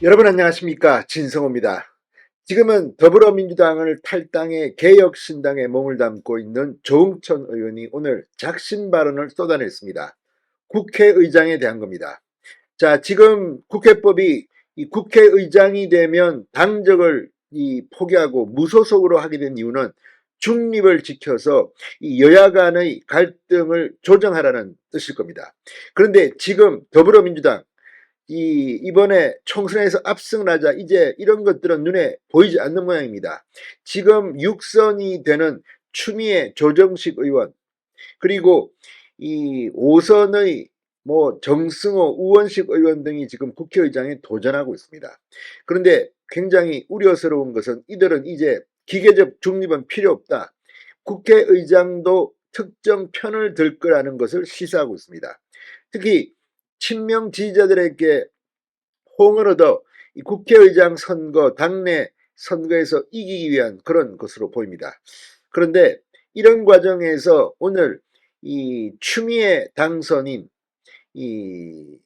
여러분 안녕하십니까, 진성호입니다. 지금은 더불어민주당을 탈당해 개혁신당에 몸을 담고 있는 조응천 의원이 오늘 작심 발언을 쏟아냈습니다. 국회의장에 대한 겁니다. 자, 지금 국회법이 이 국회의장이 되면 당적을 포기하고 무소속으로 하게 된 이유는 중립을 지켜서 이 여야 간의 갈등을 조정하라는 뜻일 겁니다. 그런데 지금 더불어민주당 이번에 총선에서 압승을 하자 이제 이런 것들은 눈에 보이지 않는 모양입니다. 지금 육선이 되는 추미애 조정식 의원, 그리고 이 5선의 정승호 우원식 의원 등이 지금 국회의장에 도전하고 있습니다. 그런데 굉장히 우려스러운 것은 이들은 이제 기계적 중립은 필요 없다, 국회의장도 특정 편을 들 거라는 것을 시사하고 있습니다. 특히 친명 지지자들에게 호응을 얻어 이 국회의장 선거, 당내 선거에서 이기기 위한 그런 것으로 보입니다. 그런데 이런 과정에서 오늘 이 추미애 당선인 이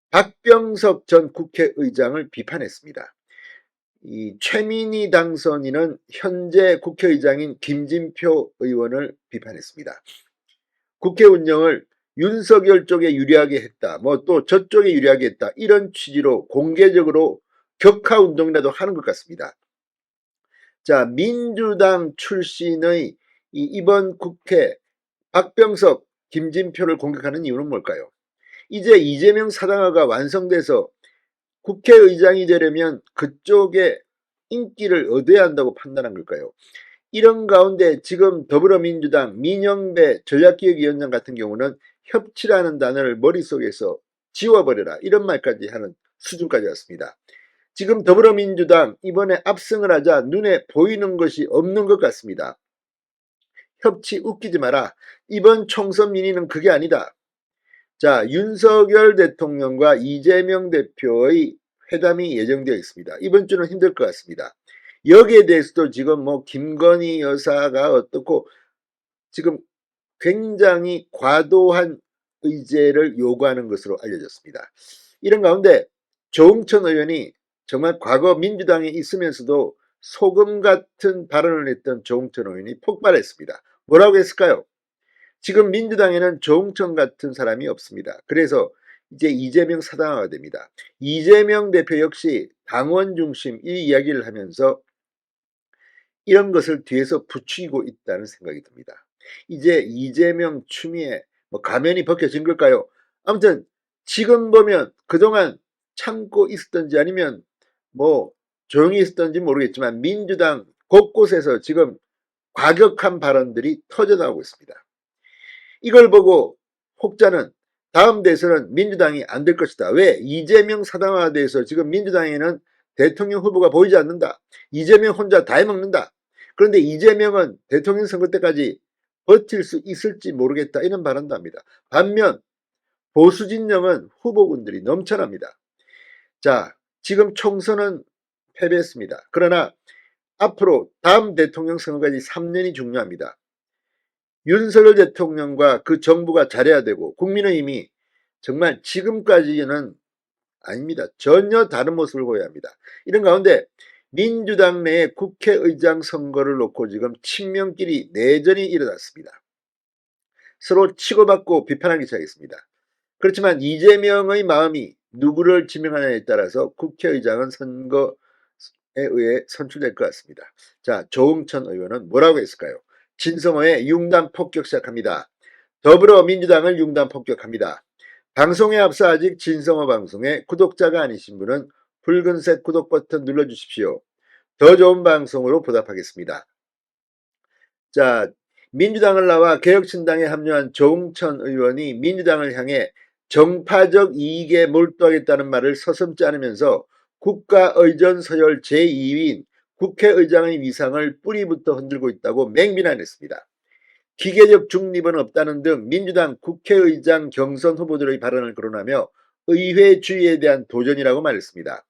박병석 전 국회의장을 비판했습니다. 이 최민희 당선인은 현재 국회의장인 김진표 의원을 비판했습니다. 국회 운영을 윤석열 쪽에 유리하게 했다, 또 저쪽에 유리하게 했다, 이런 취지로 공개적으로 격하 운동이라도 하는 것 같습니다. 자, 민주당 출신의 이번 국회 박병석, 김진표를 공격하는 이유는 뭘까요? 이제 이재명 사당화가 완성돼서 국회의장이 되려면 그쪽에 인기를 얻어야 한다고 판단한 걸까요? 이런 가운데 지금 더불어민주당 민영배 전략기획위원장 같은 경우는 협치라는 단어를 머릿속에서 지워버려라, 이런 말까지 하는 수준까지 왔습니다. 지금 더불어민주당 이번에 압승을 하자 눈에 보이는 것이 없는 것 같습니다. 협치 웃기지 마라. 이번 총선 민의는 그게 아니다. 자, 윤석열 대통령과 이재명 대표의 회담이 예정되어 있습니다. 이번 주는 힘들 것 같습니다. 여기에 대해서도 지금 김건희 여사가 어떻고 지금 굉장히 과도한 의제를 요구하는 것으로 알려졌습니다. 이런 가운데 조응천 의원이 정말 과거 민주당에 있으면서도 소금 같은 발언을 했던 조응천 의원이 폭발했습니다. 뭐라고 했을까요? 지금 민주당에는 조응천 같은 사람이 없습니다. 그래서 이제 이재명 사당화가 됩니다. 이재명 대표 역시 당원 중심 이 이야기를 하면서 이런 것을 뒤에서 부추기고 있다는 생각이 듭니다. 이제 이재명 추미애 가면이 벗겨진 걸까요? 아무튼 지금 보면 그동안 참고 있었던지 아니면 조용히 있었던지 모르겠지만 민주당 곳곳에서 지금 과격한 발언들이 터져나오고 있습니다. 이걸 보고 혹자는 다음 대선은 민주당이 안 될 것이다. 왜? 이재명 사당화에 대해서 지금 민주당에는 대통령 후보가 보이지 않는다. 이재명 혼자 다 해먹는다. 그런데 이재명은 대통령 선거 때까지 버틸 수 있을지 모르겠다, 이런 발언도 합니다. 반면 보수 진영은 후보군들이 넘쳐납니다. 자, 지금 총선은 패배했습니다. 그러나 앞으로 다음 대통령 선거까지 3년이 중요합니다. 윤석열 대통령과 그 정부가 잘해야 되고 국민의힘이 정말 지금까지는 아닙니다. 전혀 다른 모습을 보여야 합니다. 이런 가운데 민주당 내 국회의장 선거를 놓고 지금 친명끼리 내전이 일어났습니다. 서로 치고받고 비판하기 시작했습니다. 그렇지만 이재명의 마음이 누구를 지명하냐에 따라서 국회의장은 선거에 의해 선출될 것 같습니다. 자, 조응천 의원은 뭐라고 했을까요? 진성호의 융단 폭격 시작합니다. 더불어민주당을 융단 폭격합니다. 방송에 앞서 아직 진성호 방송의 구독자가 아니신 분은 붉은색 구독 버튼 눌러주십시오. 더 좋은 방송으로 보답하겠습니다. 자, 민주당을 나와 개혁신당에 합류한 조응천 의원이 민주당을 향해 정파적 이익에 몰두하겠다는 말을 서슴지 않으면서 국가의전 서열 제2위인 국회의장의 위상을 뿌리부터 흔들고 있다고 맹비난했습니다. 기계적 중립은 없다는 등 민주당 국회의장 경선 후보들의 발언을 거론하며 의회주의에 대한 도전이라고 말했습니다.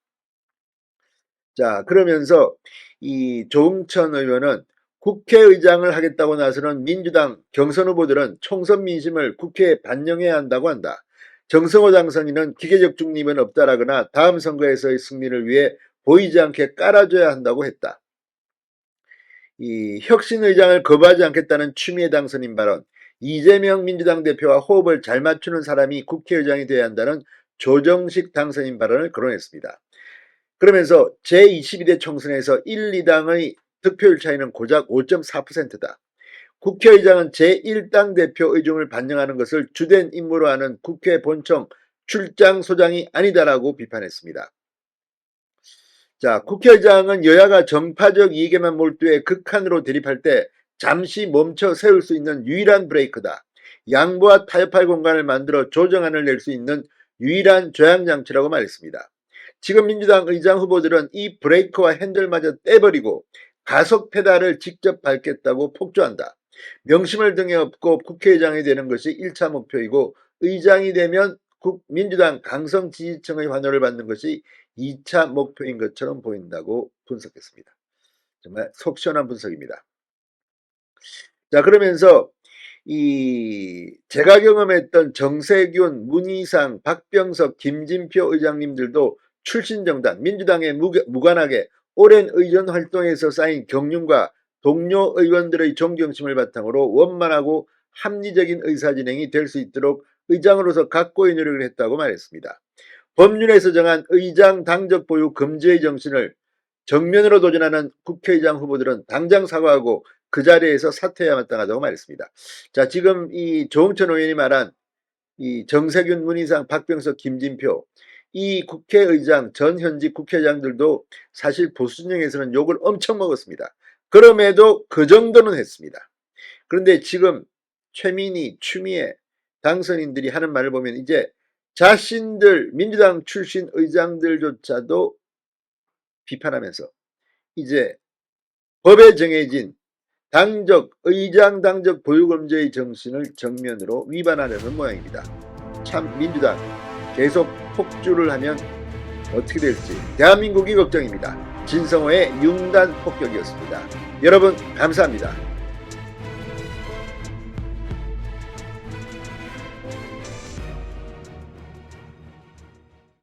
자, 그러면서 이 조응천 의원은 국회의장을 하겠다고 나서는 민주당 경선 후보들은 총선 민심을 국회에 반영해야 한다고 한다. 정성호 당선인은 기계적 중립은 없다라거나 다음 선거에서의 승리를 위해 보이지 않게 깔아줘야 한다고 했다. 이 혁신의장을 거부하지 않겠다는 추미애 당선인 발언, 이재명 민주당 대표와 호흡을 잘 맞추는 사람이 국회의장이 되어야 한다는 조정식 당선인 발언을 거론했습니다. 그러면서 제22대 총선에서 1, 2당의 득표율 차이는 고작 5.4%다. 국회의장은 제1당 대표 의중을 반영하는 것을 주된 임무로 하는 국회 본청 출장소장이 아니다라고 비판했습니다. 자, 국회의장은 여야가 정파적 이익에만 몰두해 극한으로 대립할 때 잠시 멈춰 세울 수 있는 유일한 브레이크다. 양보와 타협할 공간을 만들어 조정안을 낼 수 있는 유일한 조향장치라고 말했습니다. 지금 민주당 의장 후보들은 이 브레이크와 핸들마저 떼버리고 가속 페달을 직접 밟겠다고 폭주한다. 명심을 등에 업고 국회의장이 되는 것이 1차 목표이고 의장이 되면 민주당 강성 지지층의 환호를 받는 것이 2차 목표인 것처럼 보인다고 분석했습니다. 정말 속 시원한 분석입니다. 자, 그러면서 제가 경험했던 정세균, 문희상, 박병석, 김진표 의장님들도 출신 정당 민주당에 무관하게 오랜 의전 활동에서 쌓인 경륜과 동료 의원들의 존경심을 바탕으로 원만하고 합리적인 의사진행이 될 수 있도록 의장으로서 각고의 노력을 했다고 말했습니다. 법률에서 정한 의장 당적 보유 금지의 정신을 정면으로 도전하는 국회의장 후보들은 당장 사과하고 그 자리에서 사퇴해야 마땅하다고 말했습니다. 자, 지금 이 조응천 의원이 말한 이 정세균, 문희상, 박병석, 김진표 이 국회의장, 전 현직 국회의장들도 사실 보수 진영에서는 욕을 엄청 먹었습니다. 그럼에도 그 정도는 했습니다. 그런데 지금 최민희, 추미애 당선인들이 하는 말을 보면 이제 자신들 민주당 출신 의장들조차도 비판하면서 이제 법에 정해진 의장 당적 보유금지의 정신을 정면으로 위반하려는 모양입니다. 참 민주당 계속 폭주를 하면 어떻게 될지 대한민국이 걱정입니다. 진성호의 융단 폭격이었습니다. 여러분 감사합니다.